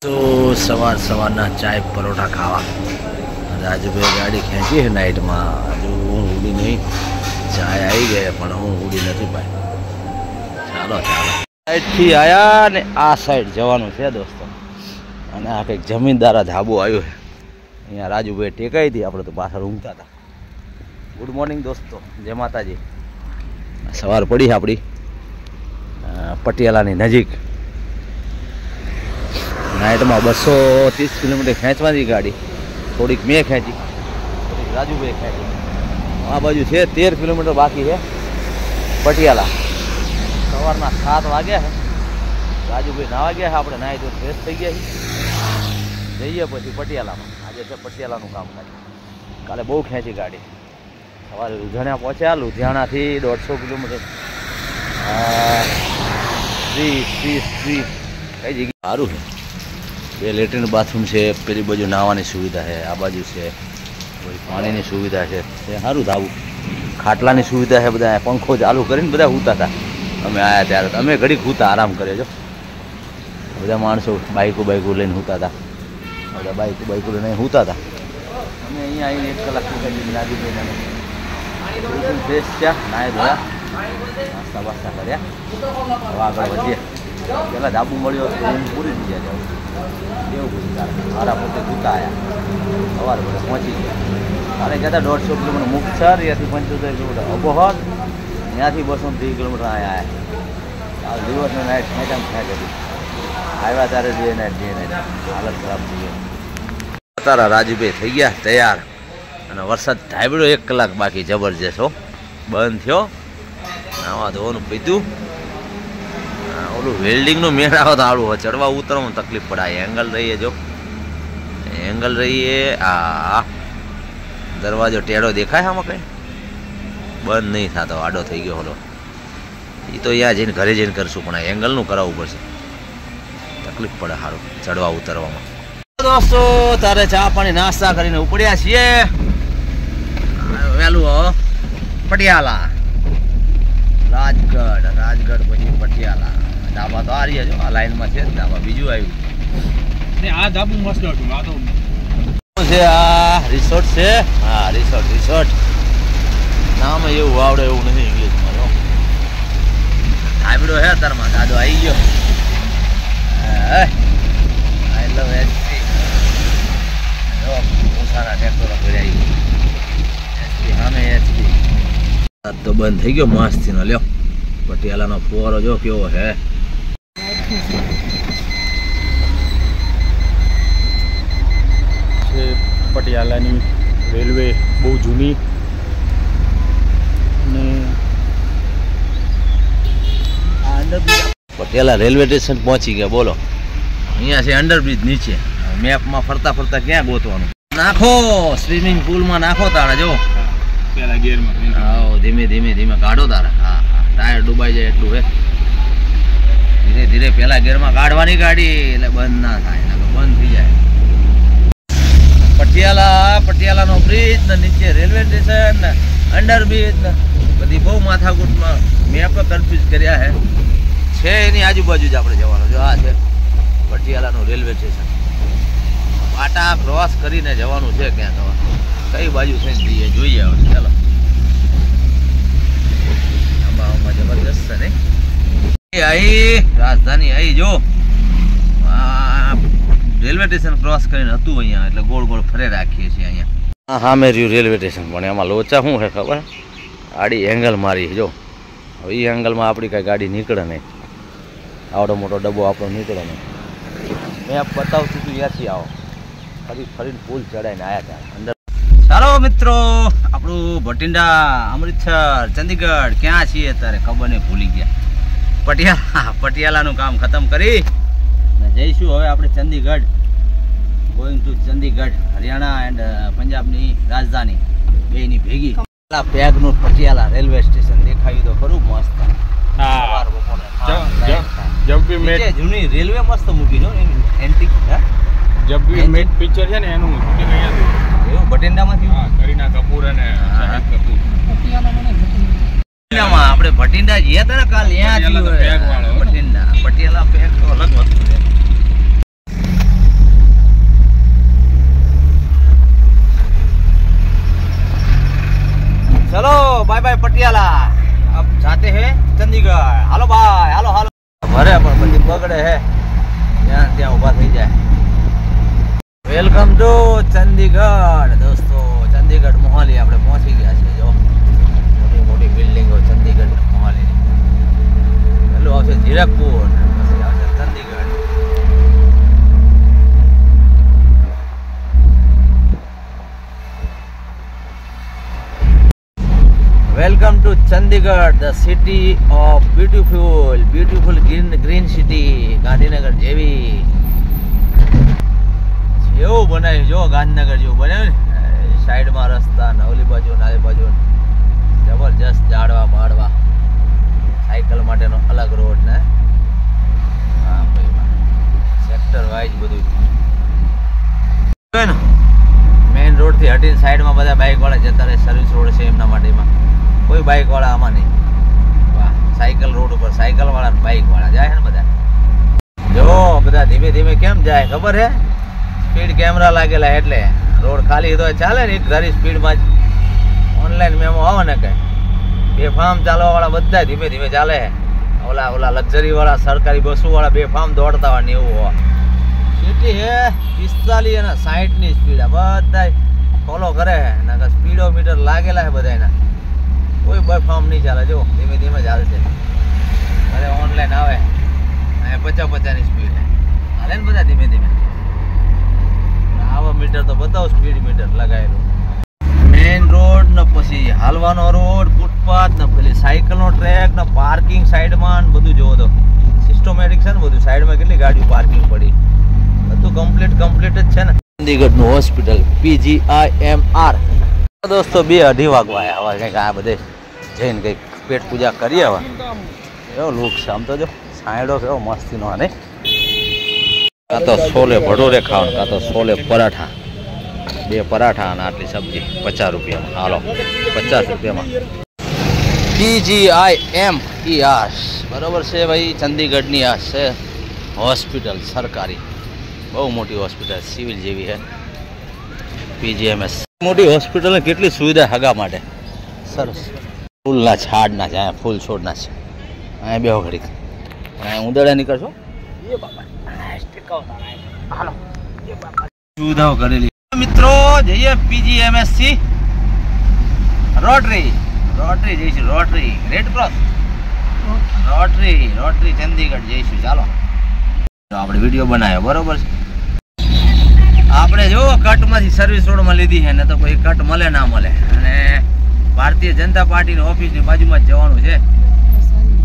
तो सवार सवाરના चाय परोठा खावा રાજુભાઈ ગાડી ખેંચી છે નાઇટમાં હજુ હું ઉડી નહીં ચાય આવી ગઈ પણ હું ઉડી નથી ભાઈ ચાલો ચાલો સાઈડથી આવ્યા ને આ સાઈડ જવાનું છે દોસ્તો અને આ કંઈક જમીનદાર ધાબો આવ્યો છે અહીંયા રાજુભાઈ ટેકાઈ હતી આપણે તો પાછળ ઊંઘતા હતા ગુડ મોર્નિંગ દોસ્તો જય માતાજી સવાર પડી આપણી પટિયાલાની નજીક નાઇટમાં 230 કિલોમીટર ખેંચવાની ગાડી થોડીક મેં ખેંચી થોડીક રાજુભાઈ ખેંચી આ બાજુ છે 13 કિલોમીટર બાકી છે પટિયાલા સવારના 7 વાગ્યા છે રાજુભાઈ નાવા ગયા છે આપણે નાહી તો ફ્રેશ થઈ ગયા છીએ જઈએ પછી પટિયાલામાં આજે છે પટિયાલાનું કામ થાય કાલે બહુ ખેંચી ગાડી સવારે લુધિયાણા પહોંચ્યા લુધિયાણાથી 150 કિલોમીટર 30 કઈ જગ્યાએ સારું છે બે લેટ્રિન બાથરૂમ છે પેલી બાજુ નાહવાની સુવિધા છે આ બાજુ છે પાણીની સુવિધા છે સારું ધાબું ખાટલાની સુવિધા છે બધા પંખો ચાલુ કરીને બધા સૂતા હતા અમે આવ્યા ત્યારે અમે ઘડીક સૂતા આરામ કરે જો બધા માણસો બાઈકો લઈને સૂતા હતા બધા બાઈકો લઈને સૂતા હતા અમે અહીંયા આવીને 1 કલાક લાગી ગઈ ફ્રેશ થયા નાહી ધોયા નાસ્તા બાસ્તા કર્યા હવે આગળ વધીએ પેલા ધાબુ મળ્યો ઊંઘ પૂરી થઈ ગયા એવું બધું મારા પોતે સૂતા આવ્યા સવારે બધા પહોંચી ગયા કાલે કહેતા 150 કિલોમીટર મુક્તસર ત્યાંથી 75 કિલોમીટર અબોહદ ત્યાંથી 230 કિલોમીટર અહીંયા આવ્યા દિવસનો નાઇટ ખેંચામ ખેંચ હતી આવ્યા ત્યારે ડે નાઇટ હાલત ખરાબ થઈ ગઈ તારા રાજુભાઈ થઈ ગયા તૈયાર અને વરસાદ ધાબડ્યો 1 કલાક બાકી જબરજસ્ત હો બંધ થયો નાવા ધોવાનું પીધું ઓલું વેલ્ડિંગનું મેળ આવે તો સારું હોય ચડવા ઉતરવામાં તકલીફ પડે એંગલ રહીએ જો એંગલ રહીએ આ દરવાજો ટેઢો દેખાય આમાં કંઈ બંધ નહીં થતો આડો થઈ ગયો હલો એ તો અહીંયા જઈને ઘરે જઈને કરશું પણ એંગલનું કરાવવું પડશે તકલીફ પડે સારું ચડવા ઉતરવામાં દોસ્તો તારે ચા પાણી નાસ્તા કરીને ઉપડ્યા છીએ વહેલું પટિયાલા રાજગઢ પછી પટિયાલા ધાબા તો આ રહ્યા જો આ લાઈનમાં છે ધાબા બીજું આવ્યું આ ધાબુ મસ્ત હતું આ તો છે આ રિસોર્ટ છે હા રિસોર્ટ નામ એવું આવડે એવું નથી ઇંગ્લિશમાં જો ધાબડો હે તારમાં દાદો આવી ગયો આઈ લવ એચપી જો ઓસાના ટ્રેક્ટરો ઘરે આવી એચપી સામે એચપી તો બંધ થઈ ગયો મસ્તી નો લ્યો પટિયાલાનો ફુવારો જો કેવો હે પટિયાલાની રેલવે બહુ જૂની અને પટિયાલા રેલવે સ્ટેશન પહોંચી ગયા બોલો અહીંયા છે અંડરબ્રિજ નીચે મેપમાં ફરતા ક્યાં ગોતવાનું નાખો સ્વિમિંગ પુલમાં નાખો તારા જો પેલા ગિયરમાં ધીમે કાઢો તારા હા ટાયર ડૂબાઈ જાય એટલું હે ધીરે પેલા ગિયરમાં કાઢવાની ગાડી એટલે બંધ ના થાય બંધ થઈ જાય પટિયાલાનો બ્રિજ ને નીચે રેલવે સ્ટેશન ને અંડરબ્રિજ ને બધી બહુ માથાકૂટમાં મેપ કન્ફ્યુઝ કર્યા છે એની આજુબાજુ જ આપણે જવાનું જો આ છે પટિયાલાનું રેલવે સ્ટેશન પાટા ક્રોસ કરીને જવાનું છે ક્યાં કઈ બાજુ થઈને જઈએ જોઈએ હવે ચાલો જબરદસ્ત છે ને અહીં રાજધાની અહીં જો રેલવે સ્ટેશન ક્રોસ કરીને હતું અહીંયા એટલે ગોળ ફરે રાખીએ છીએ અહીંયા હા મેં રહ્યું રેલવે સ્ટેશન પણ એમાં લોચા શું છે ખબર આડી એંગલ મારી જો હવે એ એંગલમાં આપણી કાંઈ ગાડી નીકળે નહીં આવડો મોટો ડબ્બો આપણો નીકળે નહીં મેં બતાવતું તું ત્યાંથી આવો ફરીને પુલ ચડાવીને આવ્યા ત્યાં અંદર ચાલો મિત્રો આપણું ભટિંડા અમૃતસર ચંદીગઢ ક્યાં છીએ અત્યારે ખબર નહીં ભૂલી ગયા પટિયાલાનું કામ ખતમ કરી ને જઈશું હવે આપણે Chandigarh going to Chandigarh Haryana and પંજાબની રાજધાની બેની ભેગી પેગનું પટિયાલા રેલવે સ્ટેશન દેખાયું તો ખરું મસ્ત જૂની રેલવે મસ્ત મૂકી જો એન્ટિક જબ વી મેટ પિક્ચર છે ને એનું શૂટિંગ અહીંયા થયું એવું બટિંડામાંથી હા કરીના કપૂર અને શાહિદ કપૂર પટિયાલામાં આપણે ભટિંડા ગયા હતા ને કાલ ત્યાં બટિંડા પટિયાલા પેક તો અલગ વસ્તુ છે હાલો ભાઈ હાલો હાલો ભરે પણ પછી બગડે હે ત્યાં ત્યાં ઊભા થઈ જાય. વેલકમ ટુ ચંદીગઢ દોસ્તો. ચંદીગઢ મોહાલી આપણે પહોંચી ગયા છે. જો મોટી મોટી બિલ્ડિંગો ચંદીગઢ મોહાલી. પેલું આવશે જીરકપુર, પછી આવશે Chandigarh. Welcome to Chandigarh, the city of beautiful green city. Gandhinagar જેવું બનાવ્યું જો, ગાંધીનગર જેવું બનાવ્યું ને. સાઈડમાં રસ્તા ને ઓલી બાજુ નાલી બાજુ જબરજસ્ત ઝાડવા બાળવા, સાયકલ માટેનો અલગ રોડ ને. હા ભાઈ સેક્ટર વાઇઝ બધું મેઇન રોડ થી હટીને સાઈડમાં બધા બાઇક વાળા જતા રહે. સર્વિસ રોડ છે એમના માટેમાં. કોઈ બાઇક વાળા આમાં નહીં. વાહ, સાયકલ રોડ ઉપર સાયકલ વાળા બાઇક વાળા જાય છે ને બધા. જો બધા ધીમે ધીમે કેમ જાય ખબર હે? સ્પીડ કેમેરા લાગેલા એટલે રોડ ખાલી તો ચાલે ને, એક ધારી સ્પીડમાં જ. ઓનલાઈન મેમો આવે ને કે બેફામ ચાલવા વાળા બધા ધીમે ધીમે ચાલે. ઓલા લક્ઝરી વાળા સરકારી બસો વાળા બેફામ દોડતા હોય ને એવું હોય. સિટી હે 45 અને 60 ની સ્પીડ બધા ફોલો કરે છે ને. સ્પીડોમીટર લાગેલા છે બધાના. કોઈ બેફામ નહીં ચાલે. જો ધીમે ધીમે ચાલશે. અરે ઓનલાઈન આવે 50 ની સ્પીડ હાલે ને બધા ધીમે ધીમે. આવા મીટર તો બતાવો, સ્પીડ મીટર લગાવેલું. મેઇન રોડ ને પછી હાલવાનો રોડ, ફૂટપાથ ને પેલી સાયકલનો ટ્રેક ને પાર્કિંગ સાઈડમાં બધું જોવો તો સિસ્ટમેટિક છે ને બધું. સાઈડમાં કેટલી ગાડીઓ પાર્કિંગ પડી, બધું કમ્પ્લીટ જ છે ને. ચંદીગઢનું હોસ્પિટલ PGIMR. દોસ્તો 2:30 વાગવા આવ્યા. હવે કંઈક આ બધે જઈને કંઈક પેટ પૂજા કરીએ. હવે એવો લુક છે આમ તો. જો સાયડો કેવો મસ્તીનો નહીં. કાં તો છોલે ભટુરે ખાવાનું, કાં તો છોલે પરાઠા. 2 પરાઠા અને આટલી સબ્જી 50 રૂપિયામાં. હાલો 50 રૂપિયામાં. PGIMER બરોબર છે ભાઈ. ચંદીગઢની આ છે હોસ્પિટલ સરકારી, બહુ મોટી હોસ્પિટલ, સિવિલ જેવી છે. PGMS મોટી હોસ્પિટલ ને કેટલી સુવિધા હગા માટે સરસ. ફૂલના છાડના છે, અહીંયા ફૂલ છોડના છે. અહીંયા બેહો ઘડીક, અહીંયા ઉંદરડા નીકળશો. એ બાપા સુવિધાઓ કરેલી. મિત્રો જઈએ PGMS થી રોટરી જઈશું. Rotary red cross rotary Chandigarh જઈશું. ચાલો આપણે વિડીયો બનાવ્યો બરોબર છે. આપણે જો કટમાંથી સર્વિસ રોડમાં લીધી છે ને, તો કોઈ કટ મળે ના મળે. અને ભારતીય જનતા પાર્ટીની ઓફિસની બાજુમાં જ જવાનું છે.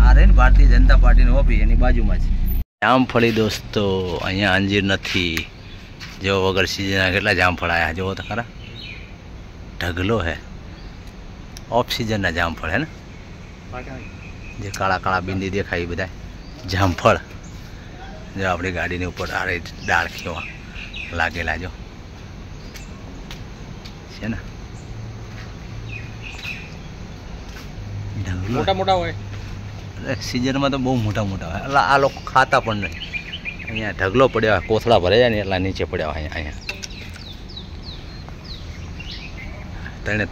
આ રહી ને ભારતીય જનતા પાર્ટીની ઓફિસ, એની બાજુમાં જ. જામફળી દોસ્તો, અહીંયા અંજીર નથી. જો વગર સિઝનના કેટલા જામફળ આવ્યા જોવો તો ખરા. ઢગલો હે ઓફ સિઝનના જામફળ હે ને. જે કાળા કાળા બિંદી દેખાય બધા જામફળ. જો આપણી ગાડીની ઉપર ડાળખીઓ લાગેલા જો છે ને. મોટા હોય સિઝનમાં તો બહુ મોટા હોય. એટલે આ લોકો ખાતા પણ નહીં. અહીંયા ઢગલો પડ્યો હોય, કોથળા ભરાઈ જાય ને એટલા નીચે પડ્યા હોય. અહીંયા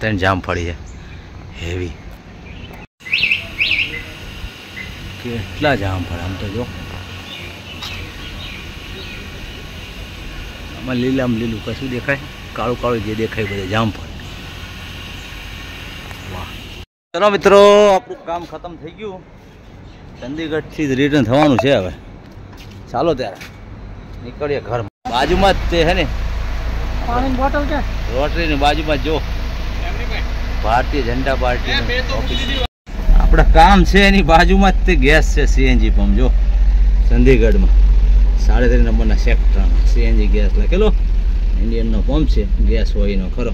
ત્રણ જામફળી છે હેવી. કેટલા જામફળ આમ તો જો. આમાં લીલું કશું દેખાય, કાળું જે દેખાય બધે જામફળ. વાહ. ચલો મિત્રો, આપણું કામ ખતમ થઈ ગયું. ચંદીગઢથી જ રિટર્ન થવાનું છે હવે. ચાલો ત્યારે નીકળીએ ઘર. બાજુમાં જ તે છે ને પાણીની બોટલ કે રોટરીની બાજુમાં જો ભારતીય જનતા પાર્ટી આપણા કામ છે એની બાજુમાં જ તે ગેસ છે. CNG પંપ જો ચંદીગઢમાં 3.5 નંબરના સેક્ટરમાં CNG ગેસ લખેલો. ઇન્ડિયનનો પંપ છે, ગેસ ઓઇલનો ખરો.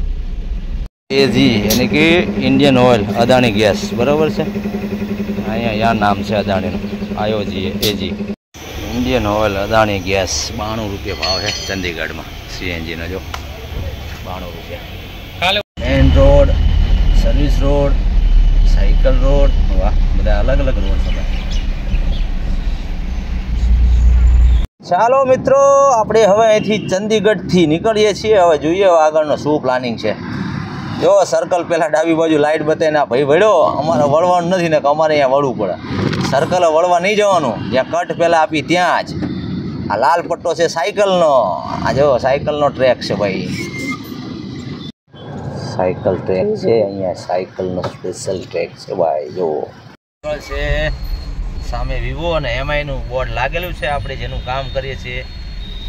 AG એટલે કે ઇન્ડિયન ઓઇલ અદાણી ગેસ બરાબર છે. અહીંયા નામ છે અદાણીનું. IOG AG Indian oil Adani gas. 92 રૂપિયા ભાવ છે ચંદીગઢમાં CNGનો. જો 92 રૂપિયા. Main road, service road, cycle road, વાહ બધા અલગ અલગ રોડ છે. ચાલો મિત્રો, આપણે હવે અહીંથી ચંદીગઢથી નીકળીએ છીએ. હવે જોઈએ આગળનો શું પ્લાનિંગ છે. જો સર્કલ પહેલાં ડાબી બાજુ લાઇટ બતાવીને ભાઈ વળ્યો. અમારે વળવાનું નથી ને, અમારે અહીંયા વળવું પડે. સર્કલ વળવા નહીં જવાનું, જ્યાં કટ પહેલાં આપી ત્યાં જ. આ લાલ પટ્ટો છે સાયકલનો. આ જો સાયકલનો ટ્રેક છે ભાઈ, સાયકલ ટ્રેક છે અહીંયા. સાયકલનો સ્પેશિયલ ટ્રેક છે ભાઈ. જો છે સામે વિવો અને એમઆઈ નું બોર્ડ લાગેલું છે. આપણે જેનું કામ કરીએ છીએ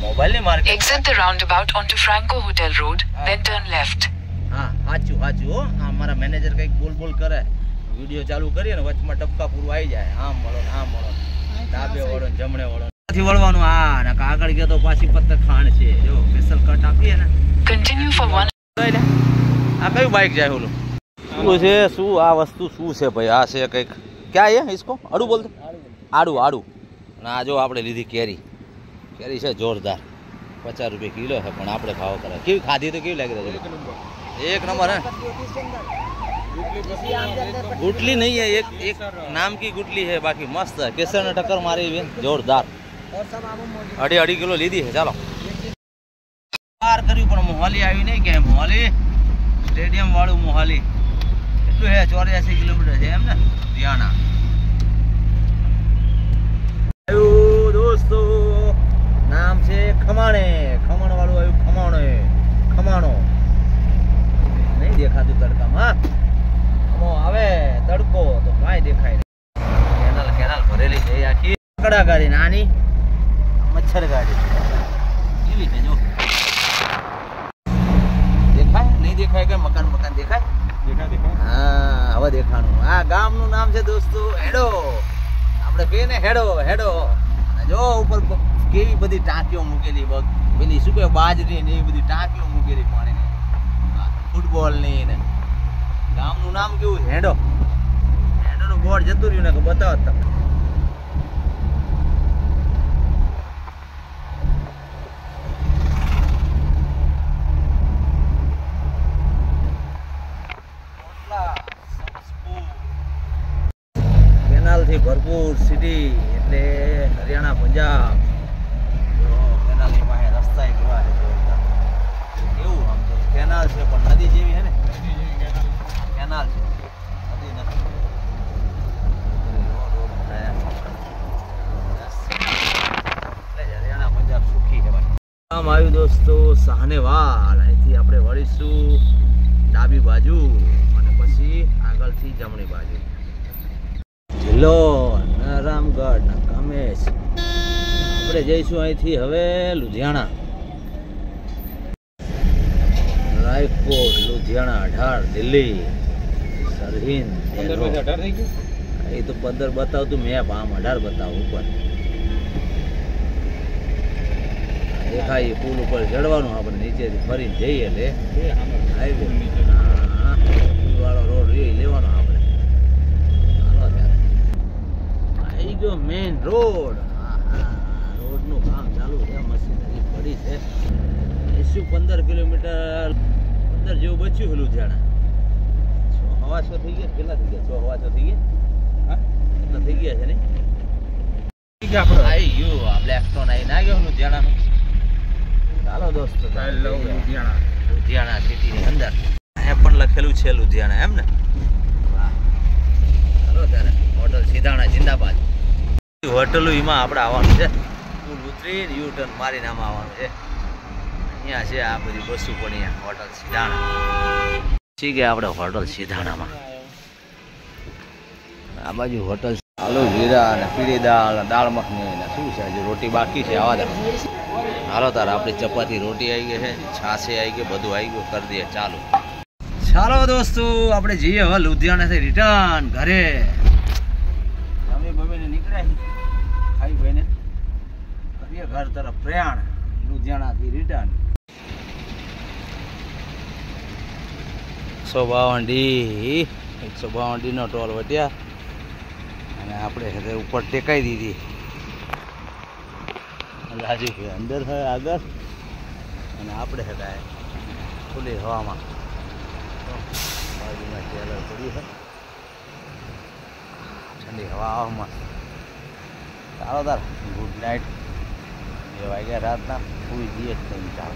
મોબાઈલની market. Exit the roundabout onto Franco Hotel Road, then turn left. હા સાચું સાચું હો. અમારા મેનેજર કંઈક બોલ કરે, વિડીયો ચાલુ કરીએ ને વચમાં ટપકા પૂરું આવી જાય. આમ મળો ને આમ મળો, ડાબે વળો ને જમણે વળો નથી વળવાનું. આ ને આગળ ગયો તો પાછી પત્તર ખાણ છે. જો સ્પેશિયલ કટ આપીએ ને. Continue for 1. આ કયું બાઇક જાય ઓલું? શું છે શું આ વસ્તુ શું છે ભાઈ? આ છે કંઈક ક્યાં હે ઇસકો? આડું બોલતો આડું આડું. અને આ જો આપણે લીધી કેરી. કેરી છે જોરદાર, 50 રૂપિયા કિલો છે. પણ આપણે ભાવ કરે કેવી ખાધી તો કેવી લાગી રહી? એક નંબર હે. गुटली नहीं है, एक नाम की गुटली है, बाकी मस्त है. केसर ने टक्कर मारी हुई जोरदार. 2.5 કિલો લીધી છે. ચાલો પાર કર્યું પણ મોહાલી આવી નહીં કે મોહાલી સ્ટેડિયમ વાળું મોહાલી એટલું હે 84 કિલોમીટર છે એમ ને. લુધિયાણા આવ્યું દોસ્તો, નામ છે ખમાણે. ખમણ વાળું આવ્યું. ખમાણો નહીં દેખાતું તડકામાં. આવે તડકો તો કાંઈ દેખાય નહીં. કેનાલ ભરેલી છે આખી. કડા ગાડી નાની, મચ્છર ગાડી કેવી છે જો. દેખાય નહીં દેખાય કે મકાન દેખાય? હા હવે દેખાણું. આ ગામનું નામ છે દોસ્તો હેડો. આપણે કહીએ ને હેડો. જો ઉપર કેવી બધી ટાંકીઓ મૂકેલી, પેલી શું કે બાજરી ને એવી બધી ટાંકીઓ મૂકેલી પાણીની, ફૂટબોલની ને. ગામનું નામ કેવું છે? હેડોનું બોર્ડ જતું રહ્યું ને કે બતાવો તમે. કેનાલ થી ભરપૂર સિટી એટલે હરિયાણા પંજાબ. કેનાલની પાસે રસ્તા કેવા છે જોરદાર. એવું આમ તો કેનાલ છે પણ નદી જેવી છે ને. કેનાલ છે, નદી નથી. હરિયાણા પંજાબ સુખી છે ભાઈ. આમ આવ્યું દોસ્તો સાહનેવાલ. અહીંથી આપણે વળીશું ડાબી બાજુ અને પછી આગળથી જમણી બાજુ. જિલ્લો રામગઢ કમેશ. આપણે જઈશું અહીંથી હવે લુધિયાણા, રાયકોટ, લુધિયાણા, અઢાર, દિલ્હી, સરહિંદ. એ તો 15 બતાવતું મેપ, આમ 18 બતાવું ઉપર. દેખાય પુલ ઉપર ચડવાનું આપણે, નીચેથી ફરીને જઈએ એટલે હાઈવે વાળો રોડ લેવાનો આપણે. ચાલો ત્યારે આવી ગયો મેઇન રોડ. રોડનું કામ ચાલુ છે, મશીનરી પડી છે. 15 કિલોમીટર 15 જેવું બચ્યું છે લુધિયાણા. 6:15 થઈ ગયા. કેટલા થઈ ગયા? 6:15 થઈ ગયા. હા એટલા થઈ ગયા છે ને. આવી ગયું આ બ્લેક સ્ટોન આવી ના ગયો લુધિયાણાનું. ચાલો દોસ્તો લુધિયાણા સિટીની અંદર અહીંયા પણ લખેલું છે લુધિયાણા એમ ને. ચાલો ત્યારે હોટલ સિધાણા જિંદાબાદ. હોટલ એમાં આપણે આવવાનું છે. પુલ ઉતરીને યુ ટર્ન મારીને આમાં આવવાનું છે. અહીંયા છે આ બધી બસો પણ અહીંયા હોટલ સિધાણા. શી ગયા આપણે હોટલ સિધાણામાં. આ બાજુ હોટલ આલુ જીરા અને પીળી દાળ, દાળ મખની ને શું છે હજુ રોટી બાકી છે. આવા દે હાલો તાર આપણી ચપાતી રોટી આવી ગઈ છે, છાશે આવી ગઈ, બધું આવી ગયું. કરી દઈએ ચાલો. ચાલો દોસ્તો આપણે જઈએ હવે લુધિયાણાથી રિટર્ન ઘરે. જમીને નીકળ્યા ખાઈ ભાઈને કરીએ ઘર તરફ પ્રયાણ. લુધિયાણાથી રિટર્ન 152 નો ટોલ વટ્યા અને આપણે ઉપર ટેકાઈ દીધી. રાજુ અંદર થાય આગળ અને આપણે હટાય ખુલ્લી હવામાં. બાજુમાં ટેલર પડી છે, ઠંડી હવા આવવામાં. ચાલો તાર ગુડ નાઇટ. 2 વાગ્યા રાતના સુઈ જઈએ. ચાલો.